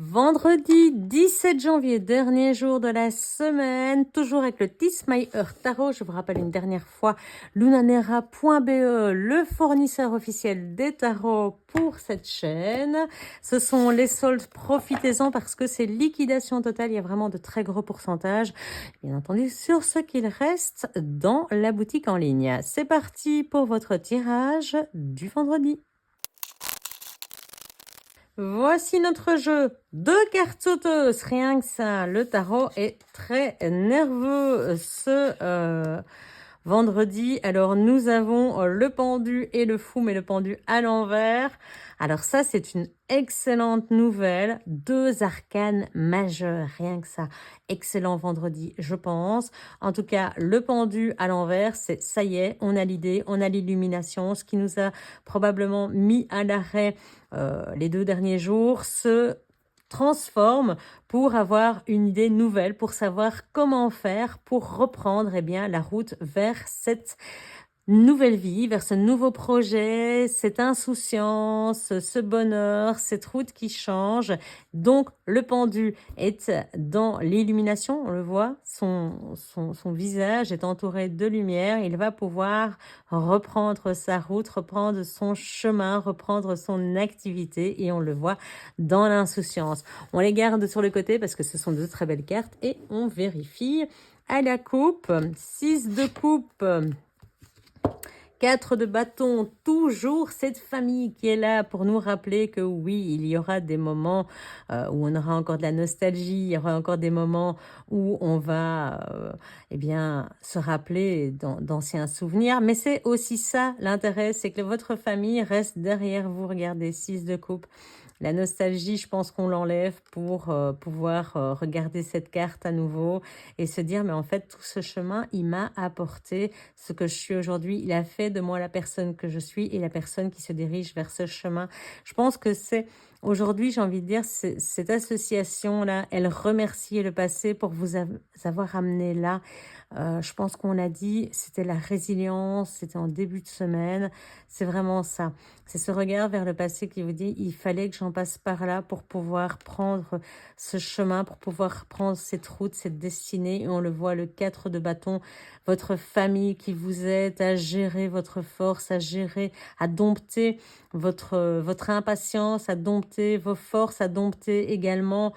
Vendredi 17 janvier, dernier jour de la semaine, toujours avec le This My Earth Tarot. Je vous rappelle une dernière fois, lunanera.be, le fournisseur officiel des tarots pour cette chaîne. Ce sont les soldes, profitez-en parce que c'est liquidation totale. Il y a vraiment de très gros pourcentages, bien entendu, sur ce qu'il reste dans la boutique en ligne. C'est parti pour votre tirage du vendredi. Voici notre jeu. 2 cartes sauteuses, rien que ça. Le tarot est très nerveux ce vendredi. Alors, nous avons le pendu et le fou, mais le pendu à l'envers. Alors ça, c'est une excellente nouvelle. 2 arcanes majeurs, rien que ça. Excellent vendredi, je pense. En tout cas, le pendu à l'envers, c'est ça y est, on a l'idée, on a l'illumination. Ce qui nous a probablement mis à l'arrêt les 2 derniers jours se transforme pour avoir une idée nouvelle, pour savoir comment faire pour reprendre la route vers cette nouvelle vie, vers ce nouveau projet, cette insouciance, ce bonheur, cette route qui change. Donc, le pendu est dans l'illumination, on le voit, son visage est entouré de lumière. Il va pouvoir reprendre sa route, reprendre son chemin, reprendre son activité et on le voit dans l'insouciance. On les garde sur le côté parce que ce sont de très belles cartes et on vérifie à la coupe. 6 de coupe. 4 de bâton, toujours cette famille qui est là pour nous rappeler que oui, il y aura des moments où on aura encore de la nostalgie, il y aura encore des moments où on va se rappeler d'anciens souvenirs. Mais c'est aussi ça l'intérêt, c'est que votre famille reste derrière vous. Regardez, 6 de coupe. La nostalgie, je pense qu'on l'enlève pour pouvoir regarder cette carte à nouveau et se dire, mais en fait, tout ce chemin, il m'a apporté ce que je suis aujourd'hui. Il a fait de moi la personne que je suis et la personne qui se dirige vers ce chemin. Je pense que c'est aujourd'hui, j'ai envie de dire, cette association-là, elle remercie le passé pour vous avoir amené là. Je pense qu'on l'a dit, c'était la résilience, c'était en début de semaine. C'est vraiment ça. C'est ce regard vers le passé qui vous dit, il fallait que j'en passe par là pour pouvoir prendre ce chemin, pour pouvoir prendre cette route, cette destinée. Et on le voit, le 4 de bâton, votre famille qui vous aide à gérer votre force, à gérer, à dompter votre impatience, à dompter vos forces, à dompter également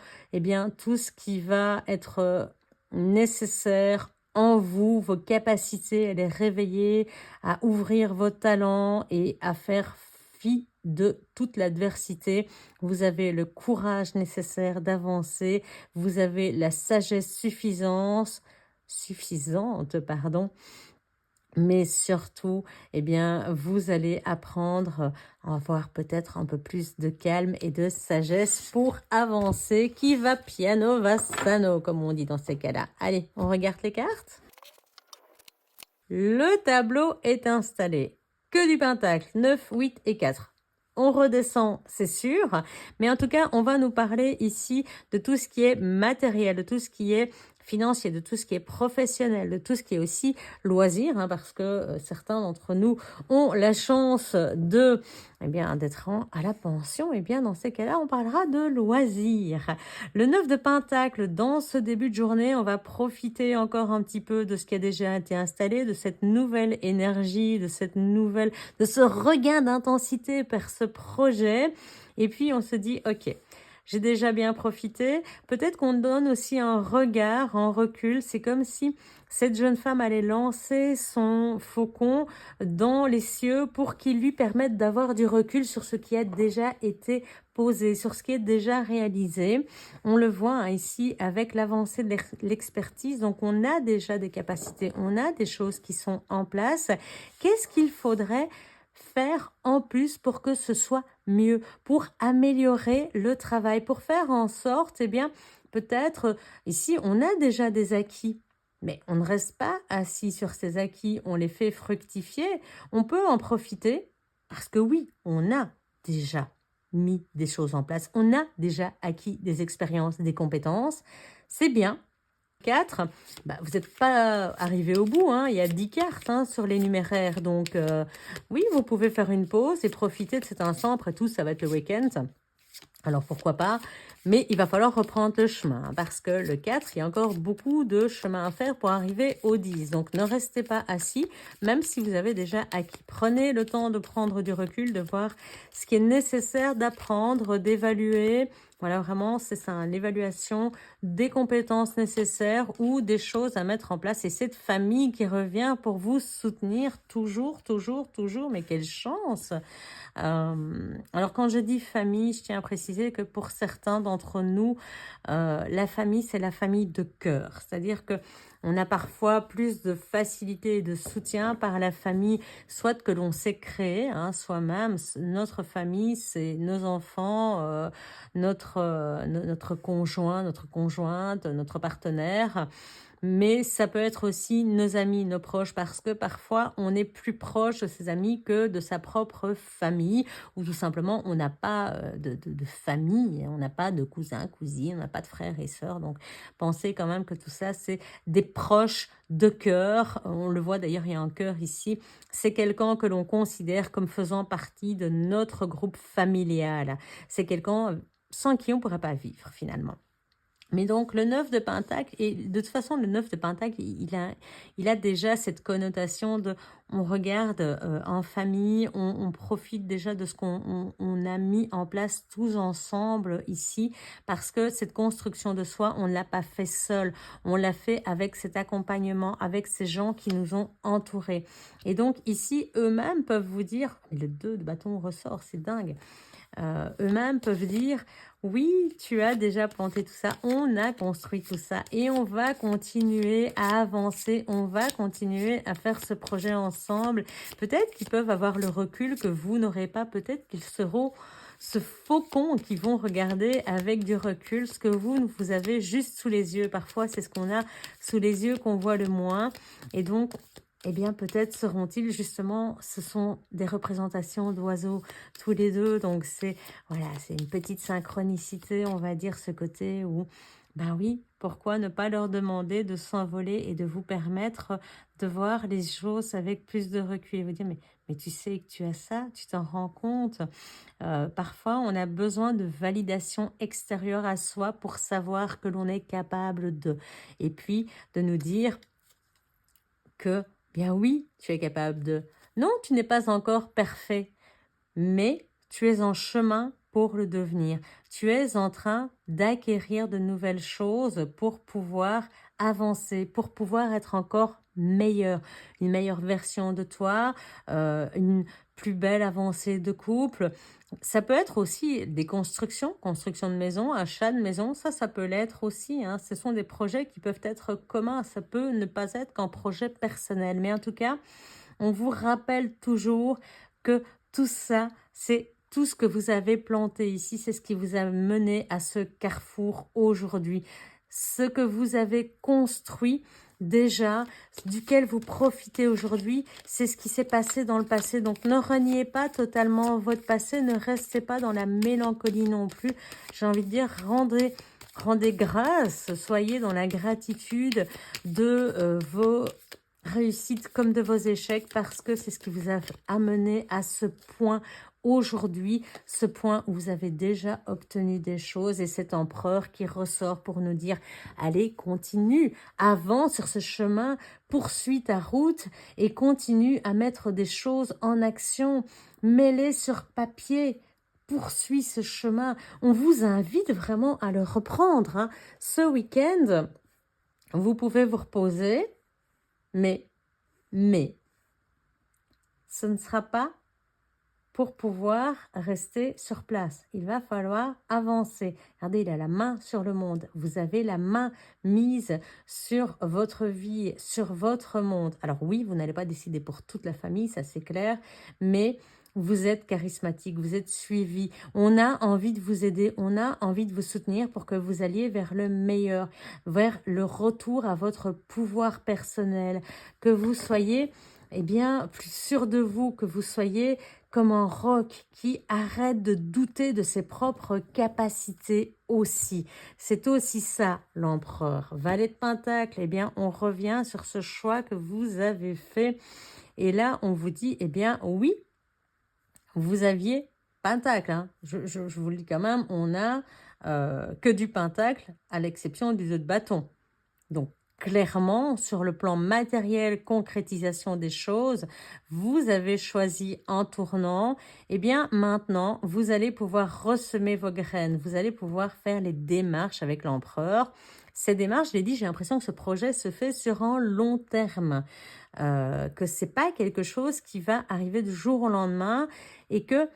tout ce qui va être nécessaire en vous, vos capacités, à les réveiller, à ouvrir vos talents et à faire fi de toute l'adversité. Vous avez le courage nécessaire d'avancer, vous avez la sagesse suffisante, mais surtout, vous allez apprendre à avoir peut-être un peu plus de calme et de sagesse pour avancer. Qui va piano va sano, comme on dit dans ces cas-là. Allez, on regarde les cartes. Le tableau est installé. Que du pentacle, 9, 8 et 4. On redescend, c'est sûr, mais en tout cas, on va nous parler ici de tout ce qui est matériel, de tout ce qui est financier, de tout ce qui est professionnel, de tout ce qui est aussi loisir, parce que certains d'entre nous ont la chance de, d'être à la pension. Dans ces cas-là, on parlera de loisirs. Le 9 de pentacle, dans ce début de journée, on va profiter encore un petit peu de ce qui a déjà été installé, de cette nouvelle énergie, de ce regain d'intensité vers ce projet. Et puis, on se dit, ok, j'ai déjà bien profité. Peut-être qu'on donne aussi un regard, un recul. C'est comme si cette jeune femme allait lancer son faucon dans les cieux pour qu'il lui permette d'avoir du recul sur ce qui a déjà été posé, sur ce qui est déjà réalisé. On le voit ici avec l'avancée de l'expertise. Donc, on a déjà des capacités, on a des choses qui sont en place. Qu'est-ce qu'il faudrait faire en plus pour que ce soit mieux, pour améliorer le travail, pour faire en sorte, peut-être, ici, on a déjà des acquis, mais on ne reste pas assis sur ces acquis, on les fait fructifier, on peut en profiter, parce que oui, on a déjà mis des choses en place, on a déjà acquis des expériences, des compétences, c'est bien. 4, vous n'êtes pas arrivé au bout, il y a 10 cartes sur les numéraires, donc oui, vous pouvez faire une pause et profiter de cet instant, après tout, ça va être le week-end. Alors pourquoi pas, mais il va falloir reprendre le chemin parce que le 4, il y a encore beaucoup de chemin à faire pour arriver au 10. Donc ne restez pas assis, même si vous avez déjà acquis. Prenez le temps de prendre du recul, de voir ce qui est nécessaire d'apprendre, d'évaluer. Voilà, vraiment, c'est ça, hein, l'évaluation des compétences nécessaires ou des choses à mettre en place. Et cette famille qui revient pour vous soutenir toujours, toujours, toujours. Mais quelle chance! Alors quand je dis famille, je tiens à préciser que pour certains d'entre nous, la famille, c'est la famille de cœur. C'est-à-dire que on a parfois plus de facilité et de soutien par la famille, soit que l'on s'est créé, hein, soi-même. Notre famille, c'est nos enfants, notre conjoint, notre conjointe, notre partenaire. Mais ça peut être aussi nos amis, nos proches, parce que parfois on est plus proche de ses amis que de sa propre famille, ou tout simplement on n'a pas de famille, on n'a pas de cousins, cousines, on n'a pas de frères et sœurs. Donc pensez quand même que tout ça, c'est des proches de cœur. On le voit d'ailleurs, il y a un cœur ici. C'est quelqu'un que l'on considère comme faisant partie de notre groupe familial. C'est quelqu'un sans qui on ne pourrait pas vivre finalement. Mais donc le 9 de Pentacle, et de toute façon le 9 de Pentacle, il a déjà cette connotation de on regarde en famille, on profite déjà de ce qu'on a mis en place tous ensemble ici, parce que cette construction de soi, on ne l'a pas fait seul, on l'a fait avec cet accompagnement, avec ces gens qui nous ont entourés. Et donc ici, eux-mêmes peuvent vous dire, le 2 de bâton ressort, c'est dingue, eux-mêmes peuvent dire, oui, tu as déjà planté tout ça, on a construit tout ça et on va continuer à avancer, on va continuer à faire ce projet ensemble. Peut-être qu'ils peuvent avoir le recul que vous n'aurez pas, peut-être qu'ils seront ce faucon qui vont regarder avec du recul ce que vous avez juste sous les yeux. Parfois, c'est ce qu'on a sous les yeux qu'on voit le moins. Et donc, eh bien, peut-être seront-ils justement, ce sont des représentations d'oiseaux tous les deux. Donc, c'est voilà, c'est une petite synchronicité, on va dire, ce côté où, ben oui, pourquoi ne pas leur demander de s'envoler et de vous permettre de voir les choses avec plus de recul et vous dire, mais tu sais que tu as ça, tu t'en rends compte. Parfois, on a besoin de validation extérieure à soi pour savoir que l'on est capable de. Et puis, de nous dire que, bien oui, tu es capable de. Non, tu n'es pas encore parfait, mais tu es en chemin pour le devenir. Tu es en train d'acquérir de nouvelles choses pour pouvoir avancer, pour pouvoir être encore meilleur, une meilleure version de toi, une plus belle avancée de couple. Ça peut être aussi des constructions, construction de maison, achat de maison, ça peut l'être aussi, hein. Ce sont des projets qui peuvent être communs, ça peut ne pas être qu'un projet personnel. Mais en tout cas, on vous rappelle toujours que tout ça, c'est tout ce que vous avez planté ici, c'est ce qui vous a mené à ce carrefour aujourd'hui. Ce que vous avez construit déjà, duquel vous profitez aujourd'hui, c'est ce qui s'est passé dans le passé. Donc ne reniez pas totalement votre passé, ne restez pas dans la mélancolie non plus. J'ai envie de dire, rendez grâce, soyez dans la gratitude de vos réussites comme de vos échecs, parce que c'est ce qui vous a amené à ce point aujourd'hui, ce point où vous avez déjà obtenu des choses, et cet empereur qui ressort pour nous dire, allez, continue, avance sur ce chemin, poursuis ta route et continue à mettre des choses en action, mets-les sur papier, poursuis ce chemin. On vous invite vraiment à le reprendre, hein. Ce week-end, vous pouvez vous reposer, mais, ce ne sera pas pour pouvoir rester sur place. Il va falloir avancer. Regardez, il a la main sur le monde. Vous avez la main mise sur votre vie, sur votre monde. Alors oui, vous n'allez pas décider pour toute la famille, ça c'est clair, mais vous êtes charismatique, vous êtes suivi. On a envie de vous aider, on a envie de vous soutenir pour que vous alliez vers le meilleur, vers le retour à votre pouvoir personnel, que vous soyez bien plus sûr de vous, que vous soyez comme un roc qui arrête de douter de ses propres capacités aussi. C'est aussi ça, l'empereur. Valet de Pentacle, on revient sur ce choix que vous avez fait. Et là, on vous dit, oui, vous aviez pentacle, hein. Je vous le dis quand même, on a que du pentacle, à l'exception du jeu de bâton. Donc, clairement, sur le plan matériel, concrétisation des choses, vous avez choisi un tournant. Eh bien, maintenant, vous allez pouvoir ressemer vos graines. Vous allez pouvoir faire les démarches avec l'empereur. Ces démarches, je l'ai dit, j'ai l'impression que ce projet se fait sur un long terme, que c'est pas quelque chose qui va arriver du jour au lendemain et que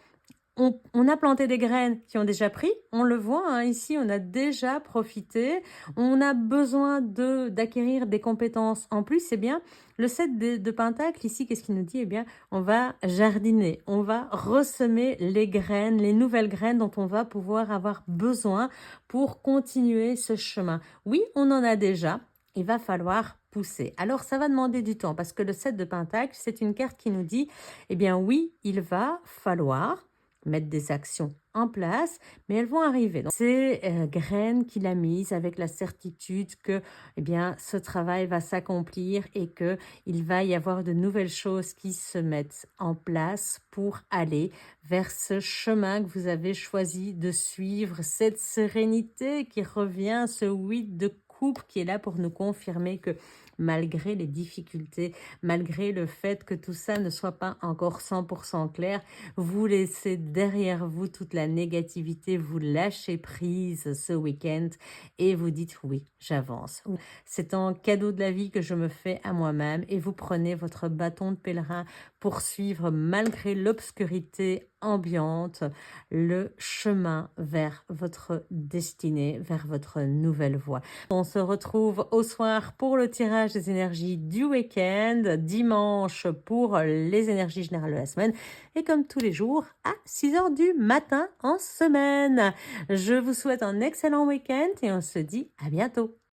on a planté des graines qui ont déjà pris, on le voit, hein, ici, on a déjà profité. On a besoin d'acquérir des compétences en plus. C'est bien, le set de Pentacle, ici, qu'est-ce qu'il nous dit? Eh bien, on va jardiner, on va ressemer les graines, les nouvelles graines dont on va pouvoir avoir besoin pour continuer ce chemin. Oui, on en a déjà, il va falloir pousser. Alors, ça va demander du temps parce que le 7 de Pentacle, c'est une carte qui nous dit, eh bien oui, il va falloir mettre des actions en place, mais elles vont arriver. Donc, ces graines qu'il a mises avec la certitude que eh bien, ce travail va s'accomplir et que il va y avoir de nouvelles choses qui se mettent en place pour aller vers ce chemin que vous avez choisi de suivre, cette sérénité qui revient, ce 8 de coupe qui est là pour nous confirmer que malgré les difficultés, malgré le fait que tout ça ne soit pas encore 100% clair, vous laissez derrière vous toute la négativité, vous lâchez prise ce week-end et vous dites oui, j'avance. C'est un cadeau de la vie que je me fais à moi-même et vous prenez votre bâton de pèlerin pour suivre malgré l'obscurité ambiante le chemin vers votre destinée, vers votre nouvelle voie. On se retrouve au soir pour le tirage des énergies du week-end, dimanche pour les énergies générales de la semaine et comme tous les jours à 6h du matin en semaine. Je vous souhaite un excellent week-end et on se dit à bientôt.